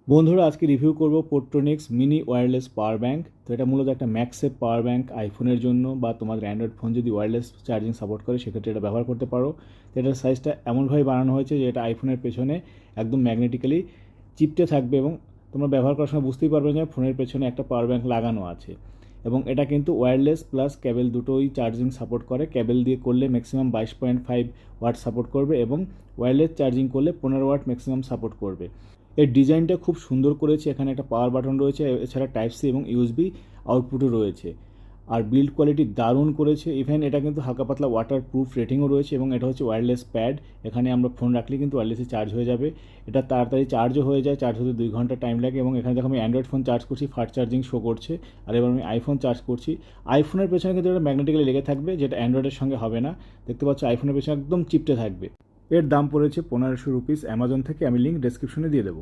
বন্ধুরা আজকে রিভিউ করব পোর্ট্রনিক্স মিনি ওয়্যারলেস পাওয়ার ব্যাঙ্ক। তো এটা মূলত একটা ম্যাক্সেপ পাওয়ার ব্যাঙ্ক আইফোনের জন্য, বা তোমাদের অ্যান্ড্রয়েড ফোন যদি ওয়্যারলেস চার্জিং সাপোর্ট করে সেক্ষেত্রে এটা ব্যবহার করতে পারো। তো এটার সাইজটা এমনভাবে বানানো হয়েছে যে এটা আইফোনের পেছনে একদম ম্যাগনেটিক্যালি চিপটে থাকবে, এবং তোমরা ব্যবহার করার সময় বুঝতেই পারবে যে ফোনের পেছনে একটা পাওয়ার ব্যাঙ্ক লাগানো আছে। এবং এটা কিন্তু ওয়্যারলেস প্লাস ক্যাবেল দুটোই চার্জিং সাপোর্ট করে। ক্যাবেল দিয়ে করলে ম্যাক্সিমাম 22.5 ওয়াট সাপোর্ট করবে, এবং ওয়্যারলেস চার্জিং করলে 15 ওয়াট ম্যাক্সিমাম সাপোর্ট করবে। এর ডিজাইনটা খুব সুন্দর করেছে। এখানে একটা পাওয়ার বাটন রয়েছে, এছাড়া টাইপ সি এবং ইউএসবি আউটপুটও রয়েছে। আর বিল্ড কোয়ালিটি দারুণ করেছে। ইভেন এটা কিন্তু হালকা পাতলা ওয়াটার প্রুফ রেটিংও রয়েছে, এবং এটা হচ্ছে ওয়্যারলেস প্যাড। এখানে আমরা ফোন রাখলে কিন্তু ওয়্যারলেসে চার্জ হয়ে যাবে। এটা তাড়াতাড়ি চার্জও হয়ে যায়, চার্জ হতে 2 ঘন্টা টাইম লাগে। এবং এখানে দেখো আমি অ্যান্ড্রয়েড ফোন চার্জ করছি, ফাস্ট চার্জিং শো করছে। আর এবার আমি আইফোন চার্জ করছি। আইফোনের পেছনে কিন্তু এটা ম্যাগনেটিক্যালি লেগে থাকবে, যেটা অ্যান্ড্রয়েডের সঙ্গে হবে না। দেখতে পাচ্ছ আইফোনের পেছনে একদম চিপটে থাকবে। এর দাম পড়েছে 1500 রুপিস অ্যামাজন থেকে। আমি লিঙ্ক ডেসক্রিপশনে দিয়ে দেবো।